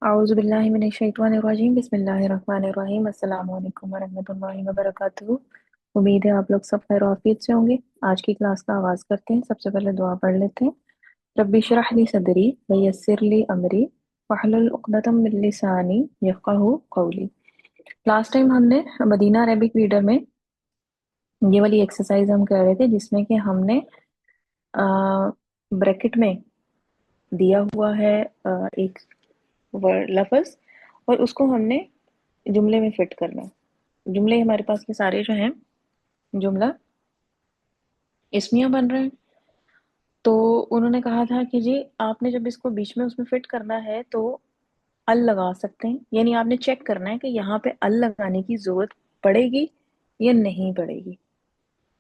औज़ु बिल्लाहि मिनश्शैतानिर्रजीम बिस्मिल्लाहिर्रहमानिर्रहीम अस्सलामु अलैकुम वरहमतुल्लाहि वबरकातुहू। उम्मीद है आप लोग सब खैर आफियत से होंगे। आज की क्लास का आगाज़ करते हैं। सबसे पहले दुआ पढ़ लेते हैं। रब्बि इश्रह ली सदरी व यस्सिर ली अमरी वहलुल उक़दतम मिन लिसानी यफ़क़हू क़ौली। लास्ट टाइम हमने मदीना अरेबिक रीडर में ये वाली एक्सरसाइज हम कर रहे थे जिसमें कि हमने ब्रैकेट में दिया हुआ है एक वर्ड लफ्ज़ और उसको हमने जुमले में फिट करना है। जुमले हमारे पास के सारे जो हैं जुमला इसमिया बन रहे हैं। तो उन्होंने कहा था कि जी आपने जब इसको बीच में उसमें फिट करना है तो अल लगा सकते हैं, यानी आपने चेक करना है कि यहाँ पे अल लगाने की जरूरत पड़ेगी या नहीं पड़ेगी।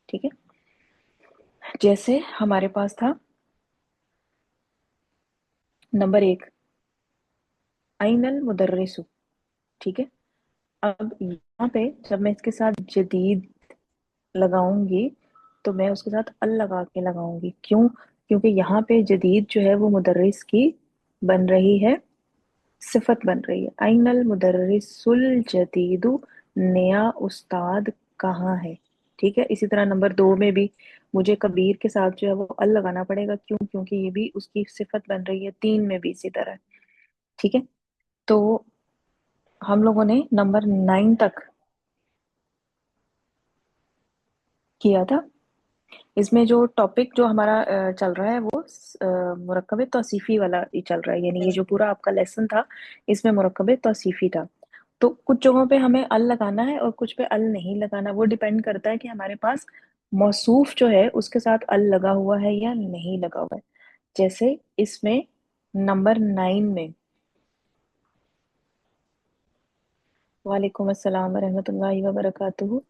ठीक है, जैसे हमारे पास था नंबर 1 आइनल मुदर्रिसु। ठीक है, अब यहाँ पे जब मैं इसके साथ जदीद लगाऊंगी तो मैं उसके साथ अल लगा के लगाऊंगी। क्यों? क्योंकि यहाँ पे जदीद जो है वो मुदर्रिस की बन रही है, सिफत बन रही है। आइनल मुदर्रिसुल जदीदु, नया उस्ताद कहाँ है। ठीक है, इसी तरह नंबर 2 में भी मुझे कबीर के साथ जो है वो अल लगाना पड़ेगा। क्यों? क्योंकि ये भी उसकी सिफत बन रही है। 3 में भी इसी तरह। ठीक है, तो हम लोगों ने नंबर 9 तक किया था। इसमें जो टॉपिक जो हमारा चल रहा है वो मुरक्कब तौसीफी वाला ही चल रहा है, यानी ये जो पूरा आपका लेसन था इसमें मुरक्कब तौसीफी था। तो कुछ जगहों पे हमें अल लगाना है और कुछ पे अल नहीं लगाना। वो डिपेंड करता है कि हमारे पास मौसूफ जो है उसके साथ अल लगा हुआ है या नहीं लगा हुआ है। जैसे इसमें नंबर 9 में वालेकुम अस्सलाम वरहमतुल्लाहि वबरकातुहू।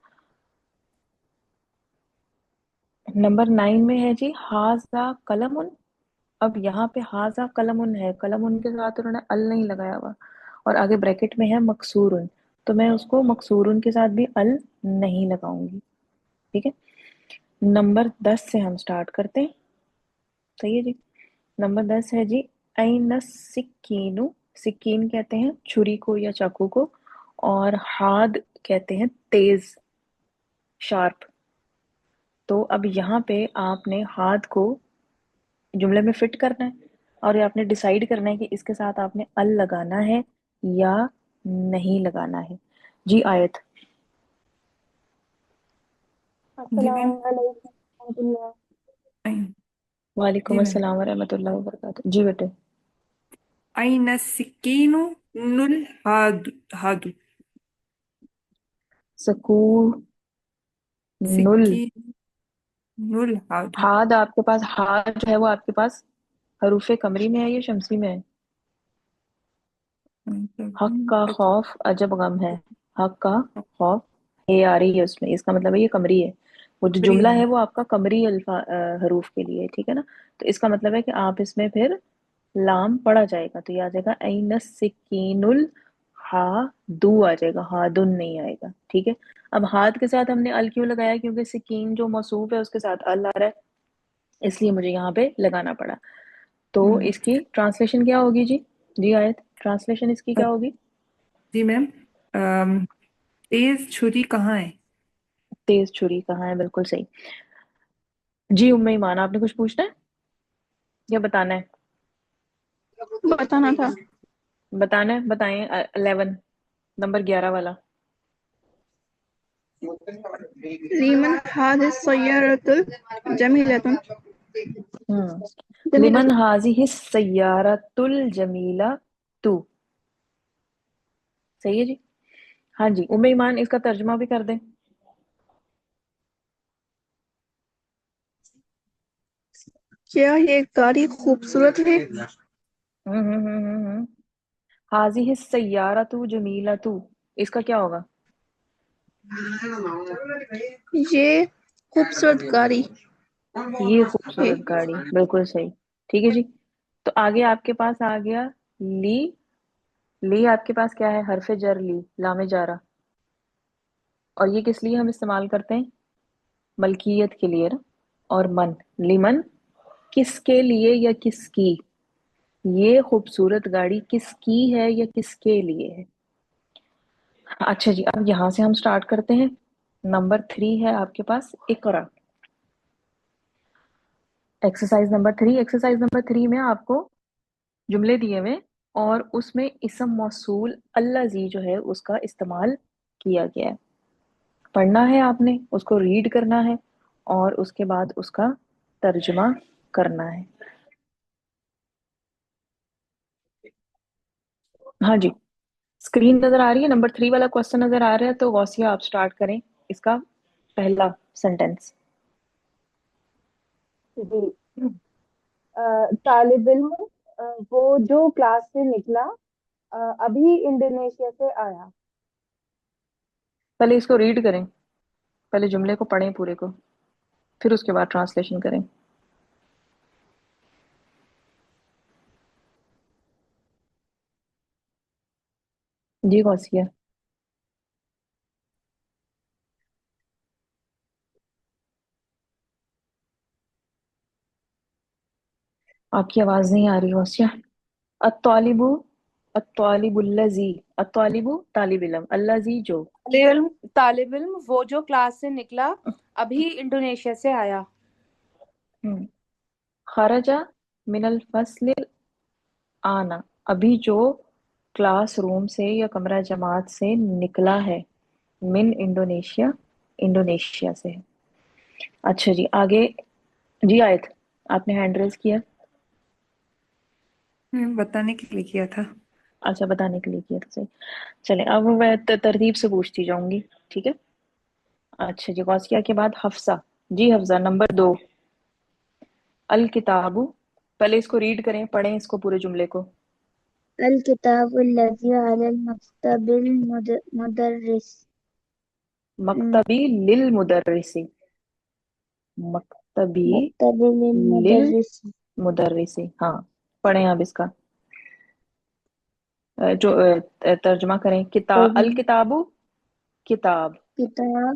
नंबर 9 में है जी हाजा कलमुन। अब यहाँ पे हाजा कलमुन है, कलमुन के साथ उन्होंने अल नहीं लगाया हुआ और आगे ब्रैकेट में है मकसूरुन, तो मैं उसको मकसूरुन के साथ भी अल नहीं लगाऊंगी। ठीक है, नंबर 10 से हम स्टार्ट करते हैं। सही है जी। नंबर 10 है जी ऐन सिक्कीनु। सिक्कीन कहते हैं छुरी को या चाकू को, और हाद कहते हैं तेज, शार्प। तो अब यहाँ पे आपने हाथ को जुमले में फिट करना है और ये आपने डिसाइड करना है कि इसके साथ आपने अल लगाना है या नहीं लगाना है। जी आयत। जी मैम। अस्सलाम वालेकुम रहमतुल्लाह। जी वालेकुम मैम। अस्सलाम वरहमतुल्लाहि वबरकातुहू। जी बेटे। अइन सिक्कीनु नुल हादु। सकून नुल। सिक्कीन नुल हादु। हाद आपके पास, हाद जो है वो आपके पास हरूफे कमरी में है या शमसी में है? हक का खौफ अजब गम है। हक का खौफ, ये आ रही है उसमें, इसका मतलब है ये कमरी है। वो जो कमरी जुमला है। है वो आपका कमरी हरूफ के लिए है, ठीक है ना। तो इसका मतलब है कि आप इसमें फिर लाम पढ़ा जाएगा तो ये आ जाएगा ऐन सिकीनुल हा दू आ जाएगा, हादुन नहीं आएगा। ठीक है, अब हाथ के साथ हमने अल क्यों लगाया? क्योंकि सिकीन जो मौसूफ है उसके साथ अल आ रहा है, इसलिए मुझे यहाँ पे लगाना पड़ा। तो हम्म, इसकी ट्रांसलेशन क्या होगी जी? जी आयत, ट्रांसलेशन इसकी क्या होगी? जी मैम। अम, तेज छुरी कहाँ है? तेज छुरी कहाँ है, बिल्कुल सही। जी उम्मे ईमान, आपने कुछ पूछना है या बताना है? बताना था। बताना है, बताएं। 11, नंबर 11 वाला। लीमन हादिस सय्यारतुल जमीलतुन। लिमन जमीलतुन। हाजिहि सय्यारतुल जमीला तू। सही है जी। हाँ जी उम्मे ईमान, इसका तर्जुमा भी कर दें। क्या ये गाड़ी खूबसूरत है? हाजिहि सय्यारतु जमीला तू, इसका क्या होगा? ये खूबसूरत गाड़ी ये है। खूबसूरत गाड़ी, बिल्कुल सही। ठीक है जी। तो आगे आपके पास आ गया ली। ली आपके पास क्या है? हरफे जर, ली लामे जारा। और ये किस लिए हम इस्तेमाल करते हैं? मलकियत के लिए ना। और मन, लिमन किसके लिए या किसकी। یہ خوبصورت گاڑی کس کی ہے یا کس کے لیے ہے؟ اچھا جی، اب یہاں سے ہم سٹارٹ کرتے ہیں. نمبر 3 ہے آپ کے پاس اقرا. ایکسرسائز نمبر 3 میں آپ کو جملے دیے ہوئے اور اس میں اسم موصول الذی جو ہے اس کا استعمال کیا گیا ہے. پڑھنا ہے آپ نے، اس کو ریڈ کرنا ہے اور اس کے بعد اس کا ترجمہ کرنا ہے. ہاں جی، اسکرین نظر آ رہی ہے؟ نمبر 3 والا کوشچن نظر آ رہا ہے تو غوثیہ آپ سٹارٹ کریں اس کا پہلا سینٹینس. جی طالب علم وہ جو کلاس سے نکلا ابھی انڈونیشیا سے آیا. پہلے اس کو ریڈ کریں، پہلے جملے کو پڑھیں پورے کو، پھر اس کے بعد ٹرانسلیشن کریں. جی غوثیہ. آپ کی آواز نہیں آ رہی غوثیہ. الطالب، الطالب الذی، الطالب طالب علم، الذی جو. طالب علم وہ جو کلاس سے نکلا ابھی انڈونیشیا سے آیا. خرج من الفصل آنا، ابھی جو کلاس روم سے یا کمرہ جماعت سے نکلا ہے. من انڈونیشیا، انڈونیشیا سے. اچھا جی آگے. جی آیت، آپ نے ہینڈ ریز کیا. بتانے کے لیے کیا تھا. اچھا بتانے کے لیے کیا تھا، صحیح. چلیں اب میں ترتیب سے پوچھتی جاؤں گی، ٹھیک ہے. اچھا جی، غوثیہ کے بعد حفصہ. جی حفصہ نمبر 2. الکتاب، پہلے اس کو ریڈ کریں، پڑھیں اس کو پورے جملے کو. الكتاب الذي على المكتب المدرس. مکتبی للمدرس، مکتبی مكتب للمدرس. للمدرس. ہاں پڑھیں آپ اس کا جو ترجمہ کریں. الکتاب کتاب، کتاب.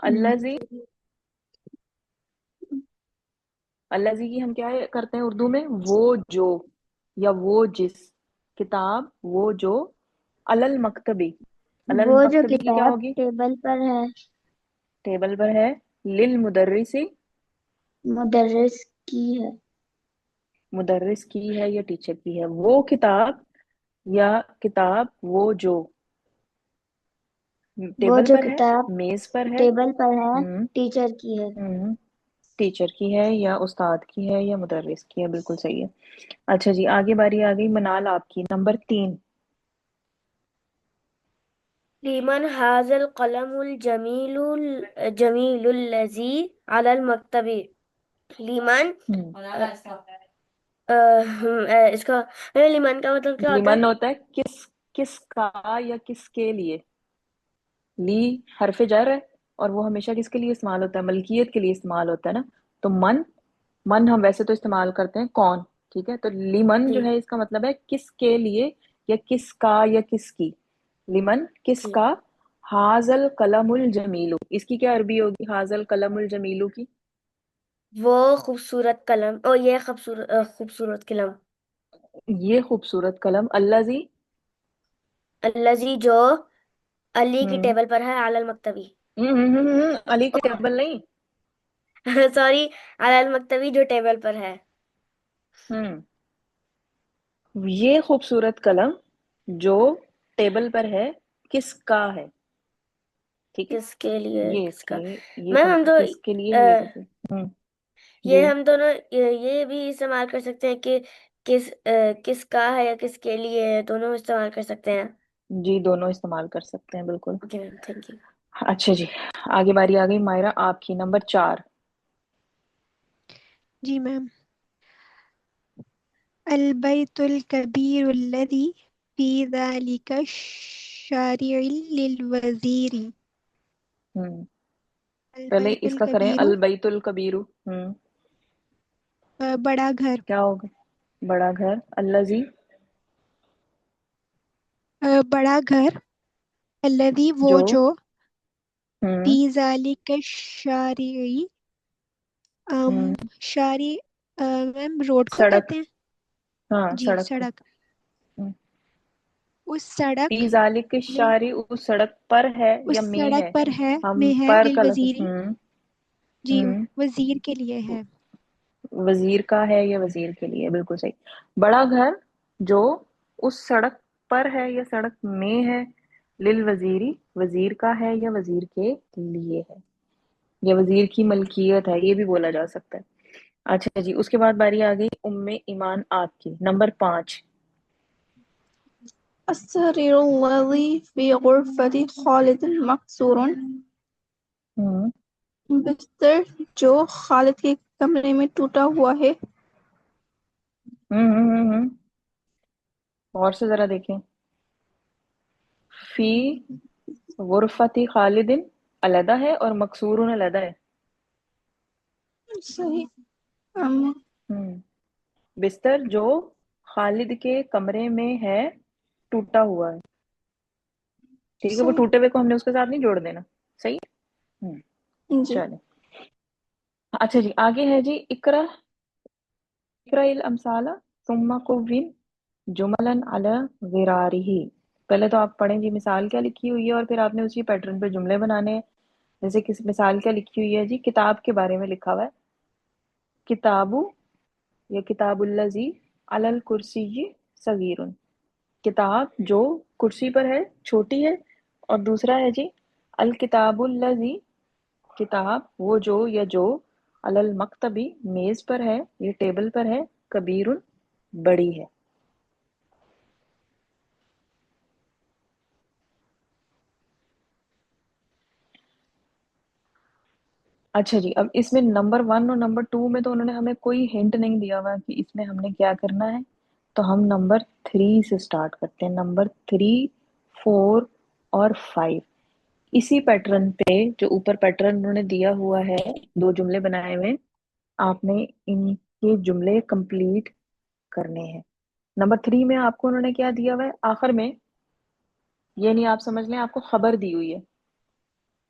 الذی، الذی کی ہم کیا کرتے ہیں اردو میں؟ وہ جو یا وہ جس. کتاب وہ جو. المکتبی، وہ جو المکتبی کی کیا کتاب ہوگی؟ ٹیبل پر ہے. ٹیبل پر ہے. للمدرس، مدرس کی ہے. مدرس کی ہے یا ٹیچر کی ہے. وہ کتاب یا کتاب وہ جو وہ ٹیبل جو پر ہے، کتاب میز پر ہے. ٹیبل پر ہے ہم ٹیچر کی ہے. ہم ٹیچر کی ہے یا استاد کی ہے یا مدرس کی ہے. بالکل صحیح ہے. اچھا جی آگے باری آ گئی منال آپ کی. نمبر 3. لمن هذا القلم الجميل الذي على المكتب. لمن اس کا لمن کا مطلب کیا ہوتا لمن ہے؟ ہوتا ہے کس، کس کا یا کس کے لیے. لی حرف جر ہے اور وہ ہمیشہ کس کے لیے استعمال ہوتا ہے؟ ملکیت کے لیے استعمال ہوتا ہے نا. تو من ہم ویسے تو استعمال کرتے ہیں کون، ٹھیک ہے. تو لیمن جو جی ہے اس کا مطلب ہے کس کے لیے یا کس کا یا کس کی. لیمن کس جی کا. حاضل قلم الجمیلو، اس کی کیا عربی ہوگی حاضل قلم الجمیلو کی؟ وہ خوبصورت قلم اور یہ خوبصورت قلم. یہ خوبصورت قلم. الذی، الذی جو علی کی ہم ٹیبل پر ہے علی المکتبی. علی کے ٹیبل نہیں. سوری، علی المکتبی جو ٹیبل پر ہے. ہم یہ خوبصورت قلم جو ٹیبل پر ہے کس کا ہے، ٹھیک ہے. کس کے لیے یہ کس کا. یہ میم ہم تو کس کے لیے ہے یہ کیسے. یہ جی ہم دونوں یہ بھی استعمال کر سکتے ہیں کہ کس کا ہے یا کس کے لیے ہے، دونوں استعمال کر سکتے ہیں. جی دونوں استعمال کر سکتے ہیں بالکل. Okay ma'am, thank you. اچھا جی آگے باری آ گئی مائرہ آپ کی. نمبر 4. جی میم. البيت الكبير الذي في ذلك الشارع للوزير. پہلے البيت اس کا کریں الكبير البیت الکبیر. بڑا گھر. کیا ہوگا؟ بڑا گھر. الذی، بڑا گھر. الذي وہ جو ہم في ذلك الشارع. ہم شارع میم روڈ کو سڑک. کہتے ہیں. हाँ जी सड़क पे। सड़क। हम्म। उस सड़क फी जालिक लिल शारी, उस सड़क पर है उस या में सड़क है? पर है हम में है पर लिल का लग वजीरी। जी हम्म। वजीर के लिए है। वजीर का है या वजीर के लिए, बिल्कुल सही। बड़ा घर जो उस सड़क पर है या सड़क में है, लिल वजीरी, वजीर का है या वजीर के लिए है, या वजीर की मलकियत है, ये भी बोला जा सकता है। अच्छा जी, उसके बाद बारी आ गई उम्मे ईमान आपकी, नंबर 5। السرير الذي في غرفة خالد مكسور. हम्म बिस्तर जो खालिद के कमरे में टूटा हुआ है. और से जरा देखें। फी गुरफती खालिदिन अलहदा है और मकसूरुन अलहदा है। सही. अम, हम्म बिस्तर जो खालिद के कमरे में है टूटा हुआ है, ठीक है, वो सही. टूटे हुए को हमने उसके साथ नहीं जोड़ देना। सही है। जी. चले। अच्छा जी, आगे है जी इकरा, इकरा इल अमसाला सुम्मा कुव्विन जुमलन अला गिरारिही। पहले तो आप पढ़ें जी मिसाल क्या लिखी हुई है, और फिर आपने उसी पैटर्न पे जुमले बनाने हैं। जैसे किस मिसाल क्या लिखी हुई है जी, किताब के बारे में लिखा हुआ है, किताबु या किताबुल्लजी अलल कुर्सी सगीरुन। किताब जो कुर्सी पर है, छोटी है। और दूसरा है जी अल किताबुल्लजी, किताब वो जो या जो, अलल मकतबी मेज पर है, ये टेबल पर है, कबीरुन बड़ी है। अच्छा जी, अब इसमें नंबर 1 और नंबर 2 में तो उन्होंने हमें कोई हिंट नहीं दिया हुआ कि इसमें हमने क्या करना है। तो हम नंबर 3 से स्टार्ट करते हैं। नंबर 3, 4 और 5 इसी पैटर्न पे, जो ऊपर पैटर्न उन्होंने दिया हुआ है, 2 जुमले बनाए हुए हैं, आपने इनके जुमले कंप्लीट करने हैं। नंबर 3 में आपको उन्होंने क्या दिया हुआ है आखिर में, ये नहीं आप समझ लें, आपको खबर दी हुई है,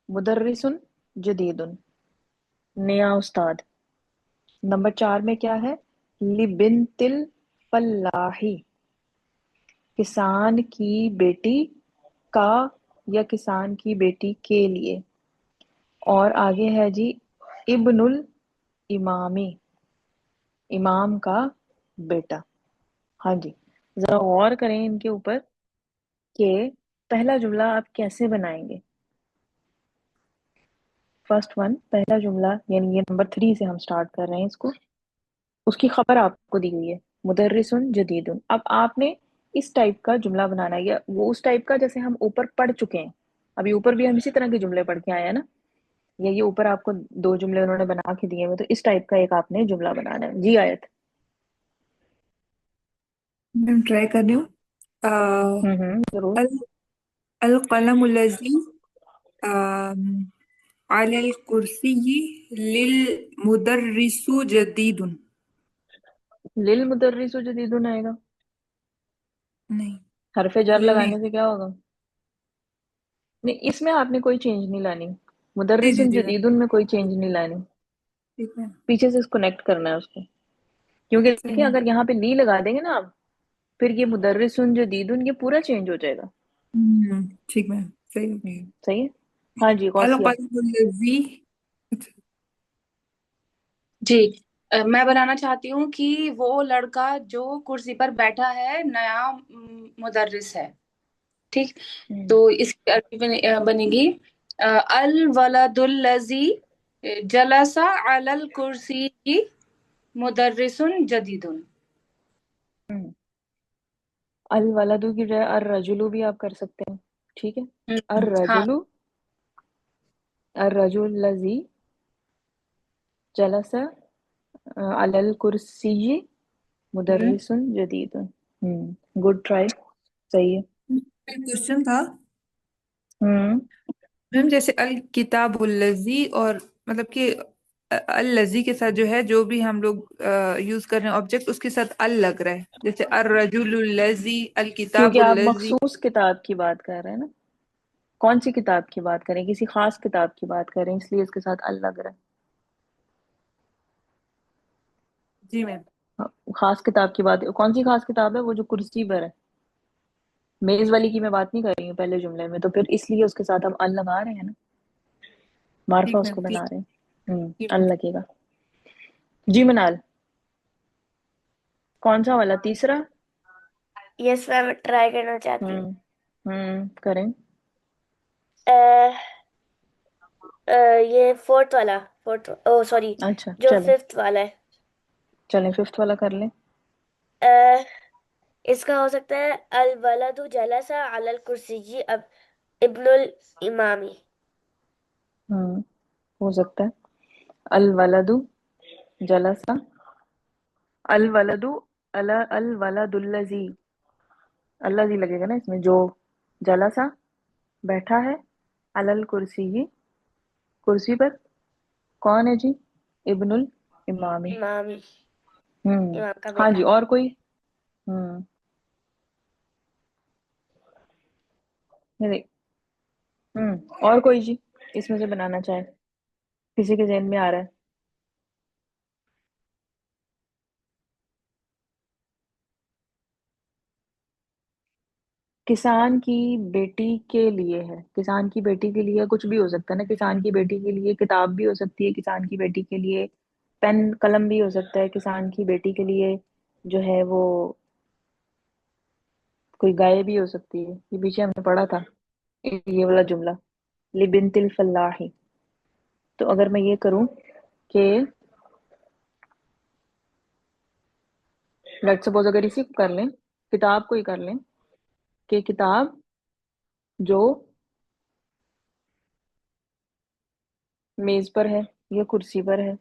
मुदर्रिसुन जदीदुन, नया उस्ताद। नंबर 4 में क्या है, लिबिनतिल फल्लाही, किसान की बेटी का या किसान की बेटी के लिए। और आगे है जी इब्नुल इमामी, इमाम का बेटा। हाँ जी, जरा गौर करें इनके ऊपर कि पहला जुमला आप कैसे बनाएंगे। फर्स्ट वन, पहला जुमला, यानी ये नंबर 3 से हम स्टार्ट कर रहे हैं इसको। उसकी खबर आपको दी हुई है, मुदर्रिसुन जदीदुन। अब आपने इस टाइप का जुमला बनाना है, या वो उस टाइप का जैसे हम ऊपर पढ़ चुके हैं। अभी ऊपर भी हम इसी तरह के जुमले पढ़ के आए हैं ना, या ये ऊपर आपको 2 जुमले उन्होंने बना के दिए हुए, तो इस टाइप का एक आपने जुमला बनाना है जी। आयत। मैं ट्राई कर रही हूँ। जरूर। अल अल कलमुल्लज़ी अलल कुर्सिय्यि लिल मुदर्रिसु जदीदुन। लिल मुदर्रिसु जदीदुन आएगा। नहीं, हरफे जर लिल नहीं। लगाने से क्या होगा? नहीं, इसमें आपने कोई चेंज नहीं लानी। दे मुदर्रिसुन दीजिएगा। जदीदुन में कोई चेंज नहीं लानी। ठीक है। पीछे से कनेक्ट करना है उसको, क्योंकि सही देखिए है। अगर यहाँ पे ली लगा देंगे ना आप, फिर ये मुदर्रिसुन जदीदुन ये पूरा चेंज हो जाएगा। ठीक है। सही है। सही है। हाँ जी, अल गौसिया। कलमुल्लज़ी। अच्छा। जी। मैं बनाना चाहती हूँ कि वो लड़का जो कुर्सी पर बैठा है नया मुदर्रिस है। ठीक। हम्म तो इसकी अरबी बनेगी अल वलदुल्लज़ी जलसा अलल कुर्सी मुदर्रिसुन जदीदुन। हम्म। अल वलदु की जगह अर रजुलु भी आप कर सकते हैं, ठीक है। अर हाँ। रजुलु, अर रजुल लजी जलसा अलल कुर्सी हम्म, मुदर्रिसुन जदीदुन। Good try. सही है। क्वेश्चन था हम्म मैम, जैसे अल किताबुल्लज़ी, और मतलब कि अल लज़ी के साथ जो है, जो भी हम लोग यूज कर रहे हैं ऑब्जेक्ट, उसके साथ अल लग रहा है, जैसे अर रजुलुल्लज़ी अल क्योंकि आप किताबुल्लज़ी। मखसूस किताब की बात कर रहे हैं ना, कौन सी किताब की बात करें, किसी खास किताब की बात करें, इसलिए इसके साथ अल लग रहा है। जी मैम। خاص کتاب کی بات کون سی خاص کتاب ہے؟ وہ جو کرسی پر ہے، میز والی کی میں بات نہیں کر رہی ہوں پہلے جملے میں، تو پھر اس لیے اس کے ساتھ ہم ال لگا رہے ہیں نا، معرفہ ٹھیک اس ہے کو بنا رہے ہیں، ٹھیک ال ہے لگے گا۔ جی منال، کون سا والا؟ تیسرا؟ یس میم، ٹرائی کرنا چاہتی ہوں۔ کریں۔ یہ فورتھ والا، او سوری، اچھا جو چلیں، ففتھ والا ہے۔ چلیں ففتھ والا کر لیں۔ اس کا ہو سکتا ہے الولد جلس علی الکرسی اب ابن الامامی۔ ہو سکتا ہے الولد جلس، الولد الولد الذی، الذی لگے گا نا اس میں، جو جلسا بیٹھا ہے، علی الکرسی کرسی پر، کون ہے جی؟ ابن الامامی۔ امامی، ہوں امام کا ہاں بیٹا۔ جی، اور کوئی؟ ہوں اور کوئی جی اس میں سے بنانا چاہے، کسی کے ذہن میں آ رہا ہے؟ کسان کی بیٹی کے لیے ہے، کسان کی بیٹی کے لیے کچھ بھی ہو سکتا ہے نا، کسان کی بیٹی کے لیے کتاب بھی ہو سکتی ہے، کسان کی بیٹی کے لیے پین قلم بھی ہو سکتا ہے، کسان کی بیٹی کے لیے جو ہے وہ کوئی گائے بھی ہو سکتی ہے، یہ پیچھے ہم نے پڑھا تھا یہ والا جملہ، لبنت الفلاح۔ تو اگر میں یہ کروں کہ لیٹ سپوز اگر اسی کو کر لیں، کتاب کو ہی کر لیں کہ کتاب جو میز پر ہے یا کرسی پر ہے،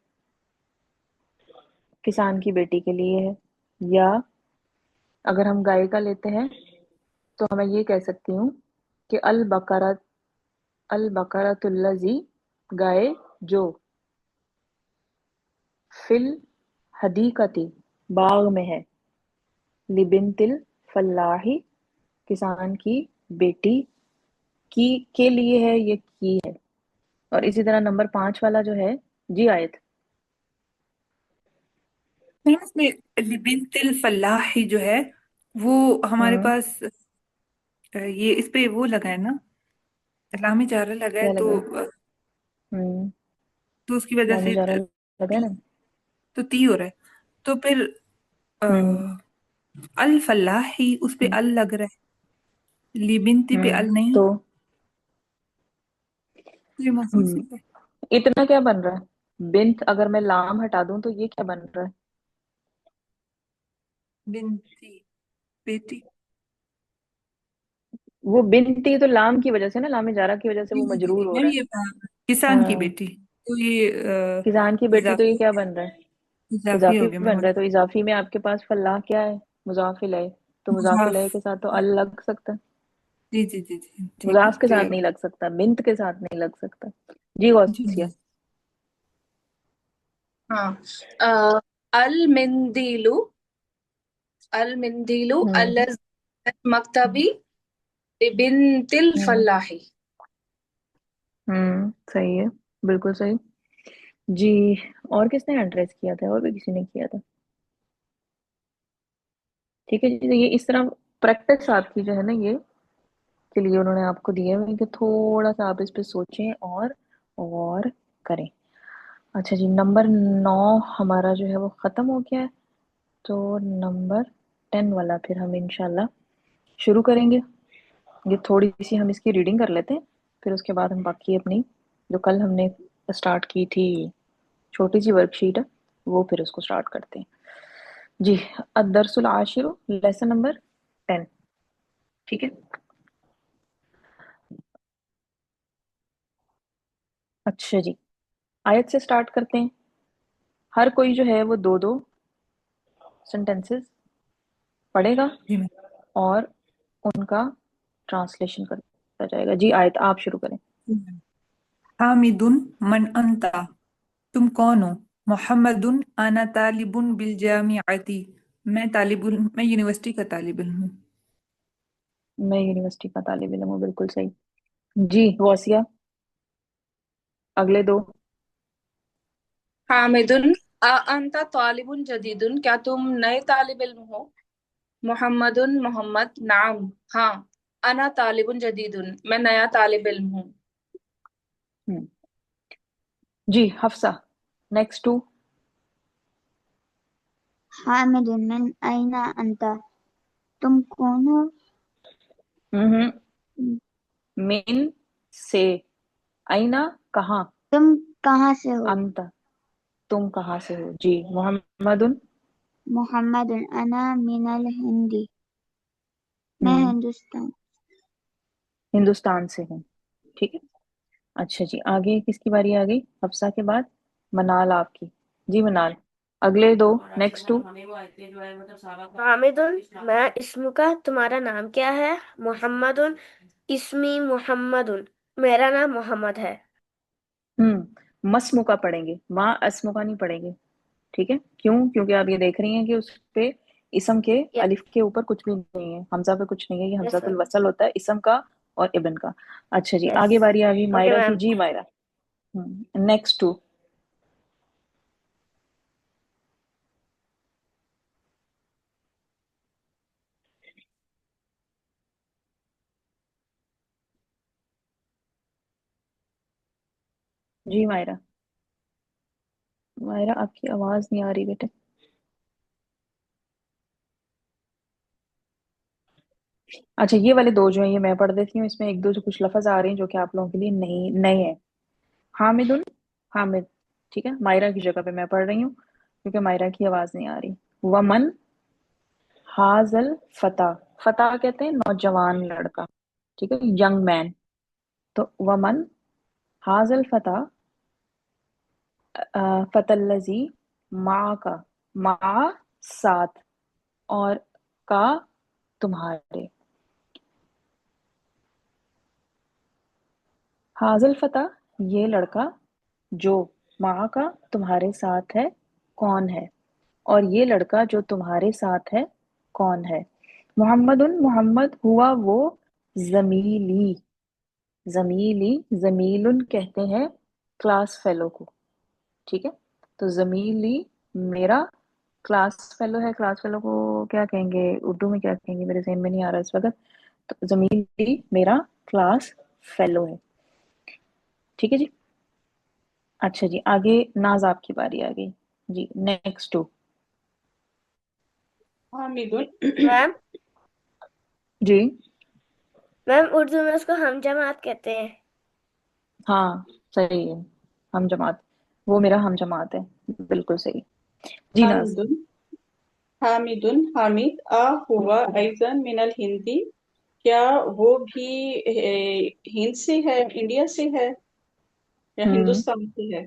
کسان کی بیٹی کے لیے ہے، یا اگر ہم گائے کا لیتے ہیں تو میں یہ کہہ سکتی ہوں کہ البقرۃ، البقرۃ الذی، گائے جو، فل حدیقتی، باغ میں ہے، لبنت الفلاح، کسان کی بیٹی کی کے لیے ہے، یہ کی ہے۔ اور اسی طرح نمبر 5 والا جو ہے، جی آیت نہیں، اس میں لبنت الفلاح جو ہے وہ ہمارے ہوں پاس یہ اس پہ وہ لگا ہے نا، لام جارہ لگا ہے، کیا تو لگا ہے؟ ہوں تو اس کی وجہ لام سے جارہ لگا ہے نا۔ تو تی ہو رہا ہے، تو پھر ہوں الفلاح ہی اس پہ ہوں ال لگ رہا ہے، لبنتی پہ ال نہیں، تو یہ موصول ہوں صفت ہے۔ اتنا کیا بن رہا ہے؟ بنت اگر میں لام ہٹا دوں تو یہ کیا بن رہا ہے؟ بنتی، بیٹی۔ وہ بنتی تو لام کی وجہ سے نا، لام جارہ کی وجہ سے جی وہ جی جی مجرور جی ہو میم، رہا یہ ہے۔ کسان کی ہاں، بیٹی، تو یہ کسان کی بیٹی تو یہ اضافی کیا بن رہا ہے؟ اضافی اضافی ہو گیا بن میم، رہا ہے، تو اضافی میں آپ کے پاس فلاح کیا ہے؟ مضاف الیہ، تو مضاف مضاف۔ الیہ کے ساتھ تو ال لگ سکتا ہے، جی جی جی جی ٹھیک ہے، مضاف کے تو ساتھ نہیں لگ سکتا، بنت کے ساتھ نہیں لگ سکتا۔ جی جی غوثیہ۔ جی ہاں، المندیلو، المندیلو ہوں الذی مکتبی بنت ہوں الفلاح۔ صحیح ہے، بالکل صحیح جی۔ اور کس نے ایڈریس کیا تھا؟ اور بھی کسی نے کیا تھا؟ ٹھیک ہے جی، تو یہ اس طرح پریکٹس آپ کی جو ہے نا، یہ کے لیے انہوں نے آپ کو دیا ہے کہ تھوڑا سا آپ اس پہ سوچیں اور کریں۔ اچھا جی، نمبر 9 ہمارا جو ہے وہ ختم ہو گیا ہے، تو نمبر 10 والا پھر ہم انشاءاللہ شروع کریں گے۔ یہ تھوڑی سی ہم اس کی ریڈنگ کر لیتے ہیں، پھر اس کے بعد ہم باقی اپنی جو کل ہم نے اسٹارٹ کی تھی چھوٹی سی ورک شیٹ ہے وہ پھر اس کو اسٹارٹ کرتے ہیں جی۔ الدرس العاشر، لیسن نمبر 10، ٹھیک ہے۔ اچھا جی، آیت سے سٹارٹ کرتے ہیں۔ ہر کوئی جو ہے وہ 2 سینٹنسز پڑھے گا جی میم۔ اور ان کا ٹرانسلیشن کرتا جائے گا۔ جی آیت آپ شروع کریں۔ حامد من انتا، تم کون ہو؟ محمد انا طالب بالجامعتی، میں یونیورسٹی کا طالب علم ہوں۔ میں یونیورسٹی کا طالب علم ہوں، بالکل صحیح جی۔ غوثیہ، اگلے 2۔ حامد अंता तालिबुन जदीदुन, क्या तुम नए तालिब इल्म हो? मोहम्मदुन, मोहम्मद, नाम, हाँ, अना तालिबुन जदीदुन, मैं नया तालिब इल्म हूँ। हम्म, जी हफ्सा, नेक्स्ट टू। हामिद मिन अइना अंता, तुम कौन हो? मिन से, आईना कहाँ, तुम कहाँ से हो? अंत तुम कहाँ से हो। जी मोहम्मदुन, मोहम्मद अना मिनल हिंदी, मैं हिंदुस्तान। हिंदुस्तान से हूँ, ठीक है। अच्छा जी, आगे किसकी बारी आ गई? हफ्सा के बाद मनाल आपकी। जी मनाल, अगले दो, नेक्स्ट टू। हामिदुन, मैं इस्मुका, तुम्हारा नाम क्या है? मोहम्मदुन, इस्मी मोहम्मदुन, मेरा नाम मोहम्मद है। मस्मुका पढ़ेंगे, माँ अस्मुका नहीं पढ़ेंगे, ठीक है। क्यों? क्योंकि आप ये देख रही हैं कि उस पे इसम के अलिफ के ऊपर कुछ भी नहीं है, हमजा पे कुछ नहीं है, ये यस हमजातुल मैम। वसल होता है इसम का और इब्न का। अच्छा जी, यस। आगे बारी आ गई ओके मायरा की। मैम। जी मायरा, नेक्स्ट टू। जी मायरा, मायरा आपकी आवाज नहीं आ रही बेटे। अच्छा, ये वाले दो जो हैं ये मैं पढ़ देती हूँ, इसमें एक दो जो कुछ लफ्ज आ रहे हैं जो कि आप लोगों के लिए नहीं नए हैं। हामिदुन, हामिद, ठीक है, मायरा की जगह पे मैं पढ़ रही हूँ क्योंकि मायरा की आवाज नहीं आ रही। वमन हाजल फता, फता कहते हैं नौजवान लड़का, ठीक है, यंग मैन। तो वमन हाजल फता, फतल्लजी, माँ का, माँ साथ, और का तुम्हारे। हाजल फता, ये लड़का, जो माँ का तुम्हारे साथ है, कौन है? और ये लड़का जो तुम्हारे साथ है, कौन है? मोहम्मदुन, मोहम्मद, हुआ वो, जमीली, जमीली, जमीलुन कहते हैं क्लास फेलो को, ठीक है। तो जमीली मेरा क्लास फेलो है, क्लास फेलो को क्या कहेंगे उर्दू में, क्या कहेंगे मेरे ज़हन में नहीं आ रहा इस वक्त। तो जमीली मेरा क्लास फेलो है, ठीक है जी। अच्छा जी, आगे नाज आपकी बारी आ गई। जी नेक्स्ट टू। हामिदुन, मैम, जी मैम उर्दू में उसको हम जमात कहते हैं। हाँ सही है, हम जमात, वो मेरा हम जमात है, बिल्कुल सही। जी नाज। हामिदुन, हामिदुन, हामिद, आ हुआ ऐज़न मिनल हिंदी, क्या वो भी हिंद से है, इंडिया से है या हम्म हिंदुस्तान से है?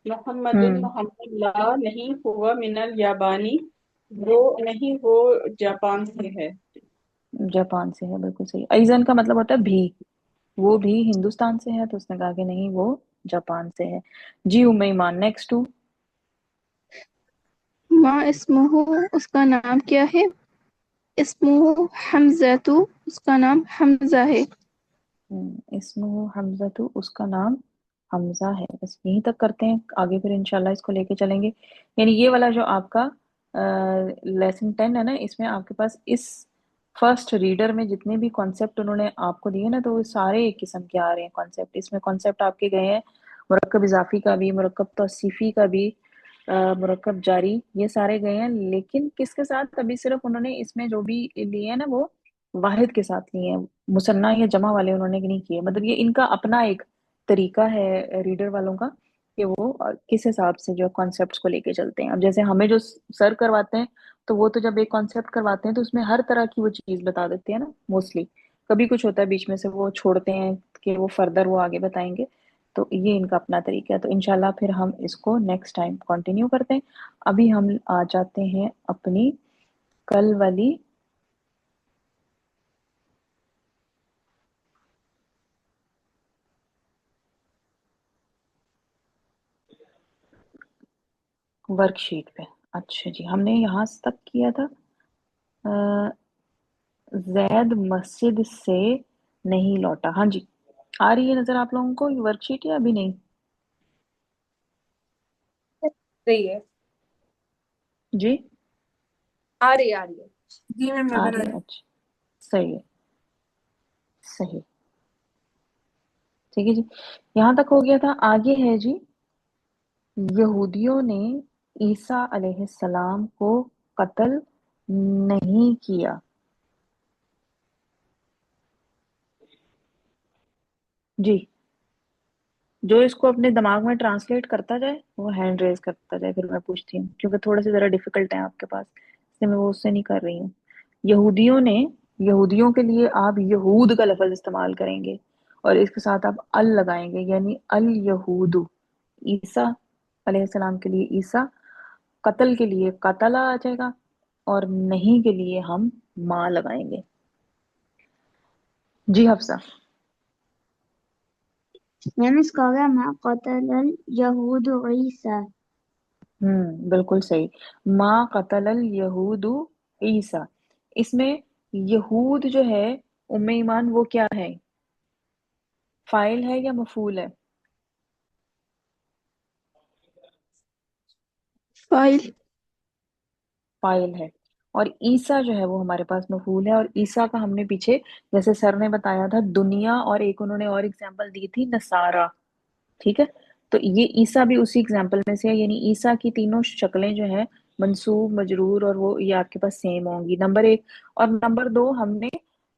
मोहम्मदुन, हम्म मोहम्मद, ला नहीं हुआ मिनल याबानी, वो नहीं, वो जापान से है। जापान से है, बिल्कुल सही। ऐज़न का मतलब होता है भी, वो भी हिंदुस्तान से है, तो उसने कहा कि नहीं वो जापान से है। जी उम्मीमान, नेक्स्ट टू। माँ इस्मुहु, उसका नाम क्या है? इस्मुहु हमज़तु, उसका नाम हमज़ा है। इसमें हमजा, तो उसका नाम हमजा है। बस यहीं तक करते हैं, आगे फिर इंशाल्लाह इसको लेके चलेंगे। यानी ये वाला जो आपका लेसन 10 है ना, इसमें आपके पास इस फर्स्ट रीडर में जितने भी कॉन्सेप्ट उन्होंने आपको दिए ना, तो वो सारे एक किस्म के आ रहे हैं कॉन्सेप्ट। इसमें कॉन्सेप्ट आपके गए हैं मुरक्कब इजाफी का भी, मुरक्कब तौसीफी का भी, मुरक्कब जारी, ये सारे गए हैं। लेकिन किसके साथ? अभी सिर्फ उन्होंने इसमें जो भी लिए हैं ना, वो वाहिद के साथ लिए हैं, मुसन्ना या जमा वाले उन्होंने नहीं किए। मतलब ये इनका अपना एक तरीका है रीडर वालों का कि वो किस हिसाब से जो कॉन्सेप्ट्स को लेके चलते हैं। अब जैसे हमें जो सर करवाते हैं, तो वो तो जब एक कॉन्सेप्ट करवाते हैं तो उसमें हर तरह की वो चीज बता देते हैं ना मोस्टली। कभी कुछ होता है बीच में से वो छोड़ते हैं कि वो फर्दर वो आगे बताएंगे। तो ये इनका अपना तरीका है। तो इंशाल्लाह फिर हम इसको नेक्स्ट टाइम कंटिन्यू करते हैं। अभी हम आ जाते हैं अपनी कल वाली वर्कशीट पे। अच्छा जी, हमने यहाँ तक किया था, अ, जैद मस्जिद से नहीं लौटा। हाँ जी, आ रही है नजर आप लोगों को ये वर्कशीट या अभी नहीं? सही है। जी आ रही है। जी मैम, मैं आ बता रही रही है, हूँ। अच्छा सही है, सही, ठीक है जी। यहाँ तक हो गया था। आगे है जी, यहूदियों ने ईसा अलैहिस्सलाम को कत्ल नहीं किया। जी, जो इसको अपने दिमाग में ट्रांसलेट करता जाए वो हैंड रेज करता जाए, फिर मैं पूछती हूँ, क्योंकि थोड़े से जरा डिफिकल्ट है आपके पास, इसलिए मैं वो उससे नहीं कर रही हूँ। यहूदियों ने, यहूदियों के लिए आप यहूद का लफ्ज इस्तेमाल करेंगे और इसके साथ आप अल लगाएंगे, यानी अल यहूदु। ईसा अलैहिस्सलाम के लिए ईसा, कत्ल के लिए कतला आ जाएगा, और नहीं के लिए हम माँ लगाएंगे। जी हफ्सा। मैम इसका हो गया मा क़तल यहूद ईसा। बिल्कुल सही। मा कतलल यहूदु ईसा। इसमें यहूद जो है उम्मे ईमान, वो क्या है, फाइल है या मफूल है? फाइल। फाइल है। और ईसा जो है वो हमारे पास मफूल है। और ईसा का हमने पीछे, जैसे सर ने बताया था, दुनिया, और एक उन्होंने और एग्जांपल दी थी नसारा, ठीक है। तो ये ईसा भी उसी एग्जाम्पल में से है, यानी ईसा की तीनों शक्लें जो है, मंसूब, मजरूर, और वो ये आपके पास सेम होंगी, नंबर एक। और नंबर दो हमने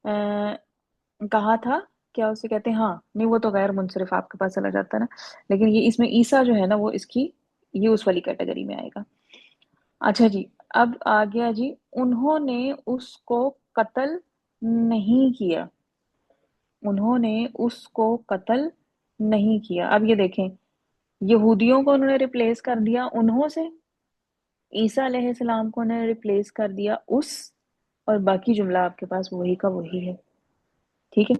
कहा था, क्या उसे कहते हैं, हाँ नहीं वो तो गैर मुनसरिफ आपके पास चला जाता है ना, लेकिन ये इसमें ईसा जो है ना वो इसकी, ये उस वाली कैटेगरी में आएगा। अच्छा जी, अब आ गया जी, उन्होंने उसको कत्ल नहीं किया। उन्होंने उसको कत्ल नहीं किया। अब ये देखें, यहूदियों को उन्होंने रिप्लेस कर दिया उन्हों से, ईसा अलैहिस्सलाम को उन्होंने रिप्लेस कर दिया उस, और बाकी जुमला आपके पास वही का वही है, ठीक है।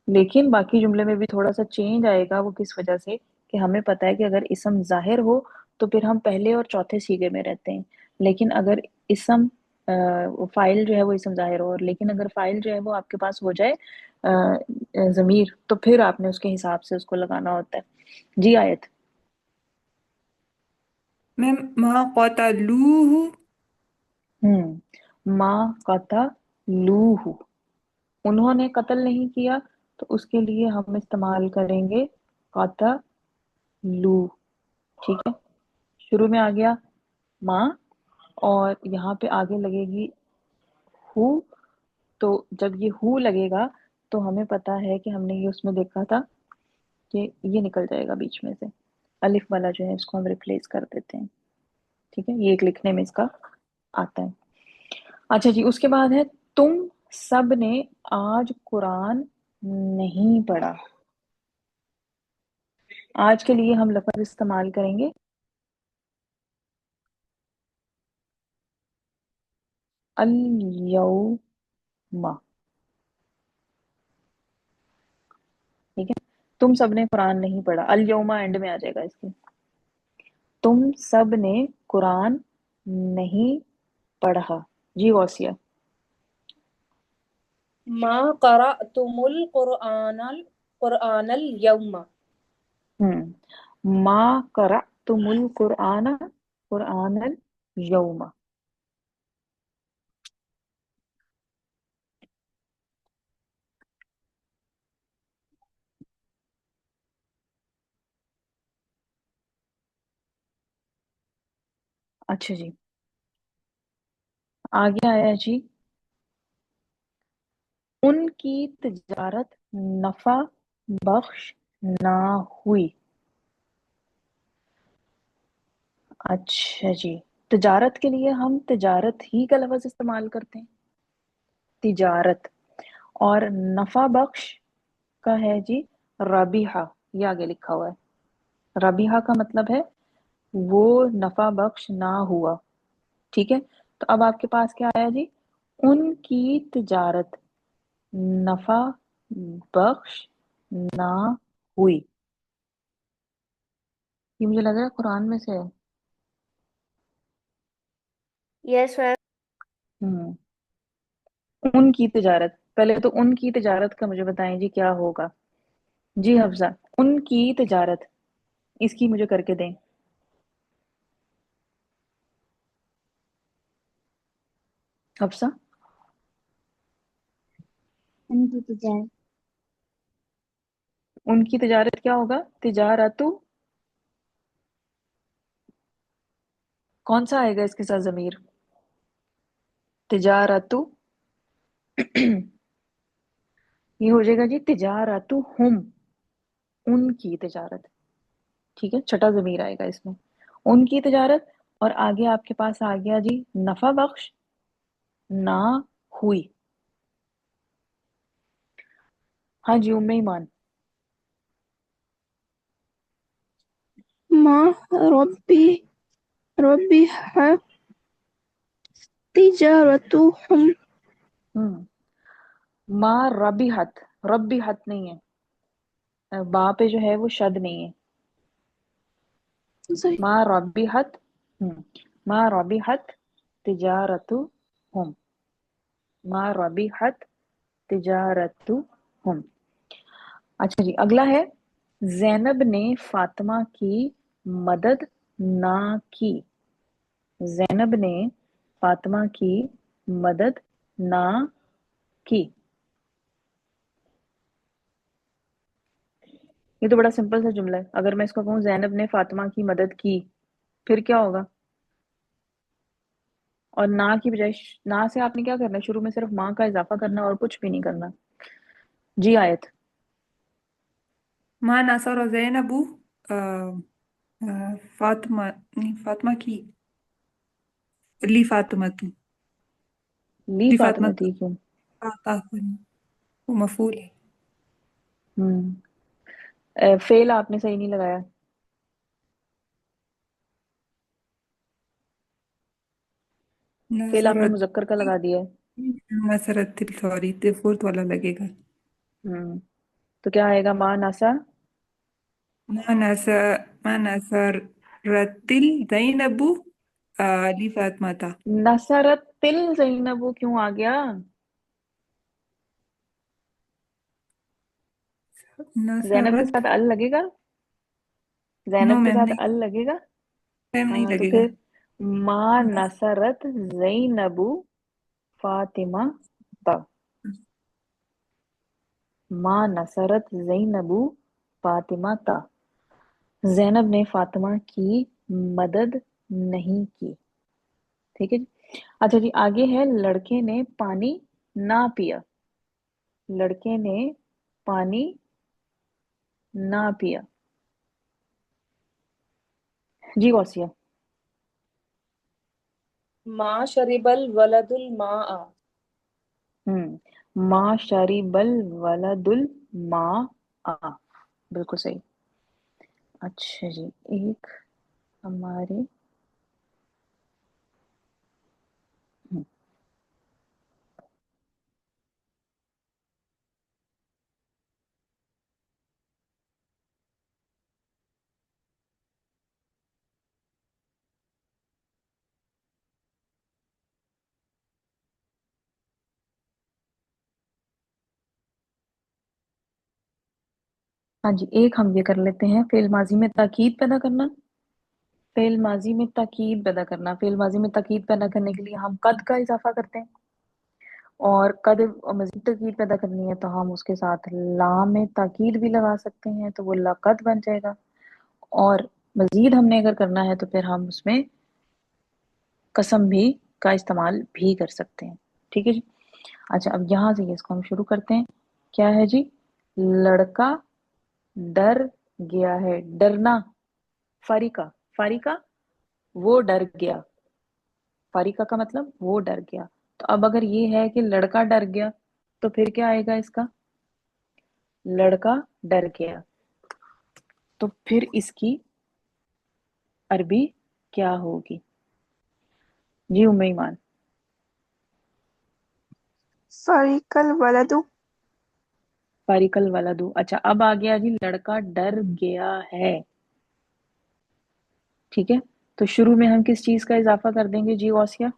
लेकिन बाकी जुमले में भी थोड़ा सा चेंज आएगा, वो किस वजह से, कि हमें पता है कि अगर इसम जाहिर हो तो फिर हम पहले और चौथे सीगे में रहते हैं, लेकिन अगर इसम फाइल जो है वो इसम जाहिर हो, और लेकिन अगर फाइल जो है वो आपके पास हो जाए जमीर, तो फिर आपने उसके हिसाब से उसको लगाना होता है। जी आयत। मैम मा क़तलूहु। मा कतलूहु, उन्होंने कत्ल नहीं किया, तो उसके लिए हम इस्तेमाल करेंगे कतलू, ठीक है। शुरू में आ गया माँ, और यहाँ पे आगे लगेगी हु। तो जब ये हु लगेगा तो हमें पता है कि हमने ये उसमें देखा था कि ये निकल जाएगा बीच में से, अलिफ वाला जो है इसको हम रिप्लेस कर देते हैं, ठीक है। ये एक लिखने में इसका आता है। अच्छा जी, उसके बाद है, तुम सब ने आज कुरान नहीं पढ़ा। आज के लिए हम लफ्ज इस्तेमाल करेंगे अल यौमा, ठीक है। तुम सब ने कुरान नहीं पढ़ा, अल यौमा एंड में आ जाएगा इसके। तुम सब ने कुरान नहीं पढ़ा। जी वौसिया। मा क़रअतुमुल क़ुरआनल यौमा। मा करअतुमुल कुरआना कुरआनल यौमा। अच्छा जी, आगे आया जी, उनकी तिजारत नफा बख्श ना हुई। अच्छा जी, तिजारत के लिए हम तिजारत ही का लफ्ज इस्तेमाल करते हैं, तिजारत। और नफा बख्श का है जी रबीहा, ये आगे लिखा हुआ है। रबीहा का मतलब है वो नफा बख्श ना हुआ, ठीक है। तो अब आपके पास क्या आया जी, उनकी तिजारत नफा बख्श ना हुई। ये मुझे लग रहा है कुरान में से है। Yes ma'am. हम्म उनकी तिजारत, पहले तो उनकी तिजारत का मुझे बताएं जी क्या होगा। जी हफ्सा, उनकी तिजारत, इसकी मुझे करके दें। हफ्सा? उनकी तिजारत। उनकी तिजारत क्या होगा? तिजारतु। कौन सा आएगा इसके साथ जमीर? तिजारतु। ये हो जाएगा जी तिजारतु हुम, उनकी तिजारत। ठीक है, छठा जमीर आएगा इसमें, उनकी तिजारत। और आगे आपके पास आ गया जी नफा बख्श, ना हुई। हाँ जी उम्मे ईमान। माँ रब्बी रब्बी है तिजारतुहुम। माँ रबिहत, रबिहत नहीं है, बा पे जो है वो शद नहीं है। सही। माँ रबिहत, माँ रबिहत तिजारतु हम, माँ रबिहत तिजारतु हम। अच्छा जी, अगला है जैनब ने फातिमा की मदद ना की। जैनब ने फातिमा की मदद ना की। ये तो बड़ा सिंपल सा जुमला है। अगर मैं इसको कहूँ जैनब ने फातिमा की मदद की, फिर क्या होगा? और ना की बजाय ना से आपने क्या करना है? शुरू में सिर्फ माँ का इजाफा करना है और कुछ भी नहीं करना। जी आयत। माँ नसर ज़ैनबु फातिमा, नहीं फातिमा की, ली फातिमा तू, ली ली फातिमा फातिमा थी क्यों? वो मफूल है। हम्म, फेल आपने सही नहीं लगाया। फेल आपने नसरत, मुजक्कर का लगा दिया है। नसरत सॉरी, फोर्थ वाला लगेगा। तो क्या आएगा? माँ नसा। माँ नसर, माँ नसरतिल ज़ैनबु ली फातिमा था। नसरत तिल जैनब, वो क्यों आ गया? जैनब के नसरत, साथ अल लगेगा, नो जैनब के मैम साथ नहीं, अल लगेगा। मैम नहीं हाँ तो लगेगा। फिर माँ नसरत जैनबू फातिमा ता, माँ नसरत जैनबू फातिमा ता। जैनब ने फातिमा की मदद नहीं की। ठीक है जी। अच्छा जी, आगे है लड़के ने पानी ना पिया। लड़के ने पानी ना पिया। जी गौसिया। माँ शरिबल वलदुल माँ। माँ शरीबल वलदुल माँ आ, बिल्कुल सही। अच्छा जी, एक हमारे हम्म, हाँ जी, एक हम ये कर लेते हैं, फेल माजी में ताकीद पैदा करना। फेल माजी में ताकीद पैदा करना, फेल माजी में ताकीद पैदा करने के लिए हम कद का इजाफा करते हैं, और कद मजीद ताकीद पैदा करनी है तो हम उसके साथ लाम में ताकीद भी लगा सकते हैं, तो वो लकद बन जाएगा। और मजीद हमने अगर करना है तो फिर हम उसमें कसम भी का इस्तेमाल भी कर सकते हैं। ठीक है जी। अच्छा, अब यहाँ से इसको हम शुरू करते हैं। क्या है जी? लड़का डर गया है। डरना, फारिका, फारिका वो डर गया। फारिका का मतलब वो डर गया। तो अब अगर ये है कि लड़का डर गया, तो फिर क्या आएगा इसका? लड़का डर गया, तो फिर इसकी अरबी क्या होगी? जी उम्मे ईमान। फरीकल वलदु। फारिकल वलदू। अच्छा, अब आ गया जी लड़का डर गया है। ठीक है, तो शुरू में हम किस चीज का इजाफा कर देंगे जी वासिया?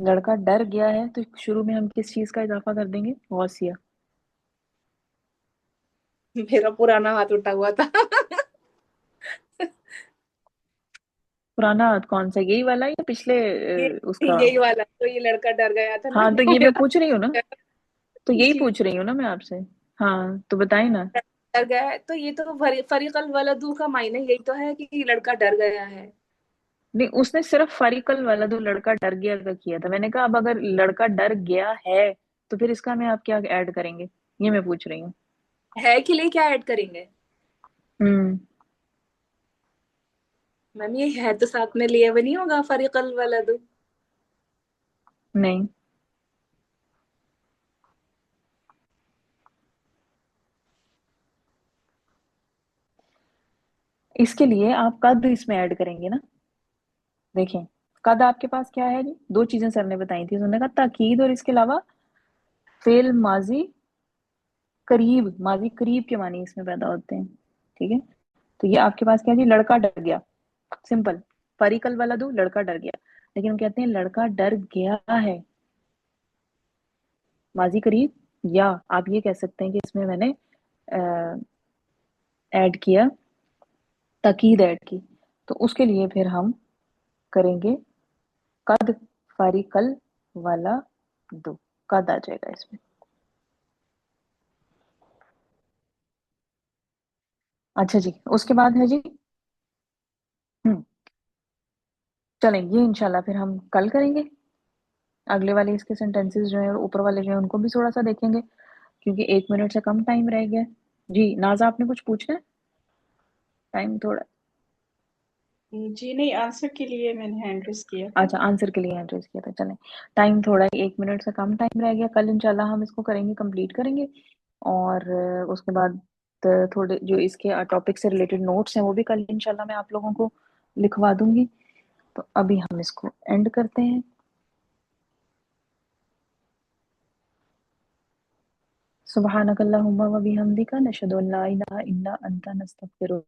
लड़का डर गया है तो शुरू में हम किस चीज का इजाफा कर देंगे वासिया? मेरा पुराना हाथ उठा हुआ था। पुराना कौन सा, यही वाला या पिछले ये उसका? यही वाला, तो ये लड़का डर गया था ना हाँ तो तो ये मैं मेरा पूछ रही हूँ ना, तो यही जी पूछ रही हूँ ना मैं आपसे। हाँ तो बताइए ना। डर गया है, तो ये तो फरीकल वलदू का मायने यही तो है कि लड़का डर गया है। नहीं, उसने सिर्फ फारिकल वाला दो लड़का डर गया का किया था। मैंने कहा अब अगर लड़का डर गया है तो फिर इसका में आप क्या ऐड करेंगे, ये मैं पूछ रही हूँ। है के लिए क्या ऐड करेंगे? हम्म। मैम ये है तो साथ में लिए हुए नहीं होगा, फरीकल वलदू। नहीं, इसके लिए आप कद इसमें ऐड करेंगे ना। देखें, कद आपके पास क्या है जी, दो चीजें सर ने बताई थी। उन्होंने कहा ताकीद और इसके अलावा फेल माजी करीब, माजी करीब के मानी इसमें पैदा होते हैं। ठीक है, तो ये आपके पास क्या है जी, लड़का डर गया, सिंपल। फरीकल वाला दो, लड़का डर गया। लेकिन हम कहते हैं लड़का डर गया है, माजी करीब। या आप ये कह सकते हैं कि इसमें मैंने ऐड किया, ताकीद ऐड की, तो उसके लिए फिर हम करेंगे कद फरीकल वाला दो, कद आ जाएगा इसमें। अच्छा जी, उसके बाद है जी, हम्म, चलें ये इंशाल्लाह फिर हम कल करेंगे। अगले वाले इसके सेंटेंसेस जो है ऊपर वाले जो है उनको भी थोड़ा सा देखेंगे, क्योंकि 1 मिनट से कम टाइम रह गया है। जी नाजा, आपने कुछ पूछना है? टाइम थोड़ा। जी नहीं, आंसर के लिए मैंने हैंड रेस किया था। अच्छा, आंसर के लिए एड्रेस किया था। चलें, टाइम थोड़ा, 1 मिनट से कम टाइम रह गया। कल इंशाल्लाह हम इसको करेंगे, कंप्लीट करेंगे। और उसके बाद थोड़े जो इसके टॉपिक से रिलेटेड नोट्स हैं वो भी कल इंशाल्लाह मैं आप लोगों को लिखवा दूंगी। तो अभी हम इसको एंड करते हैं। सुब्हानकल्लाहुम्मा व बिहम्दिका नशहदु अल्ला इलाहा इल्ला अंता नस्तगफिरुक।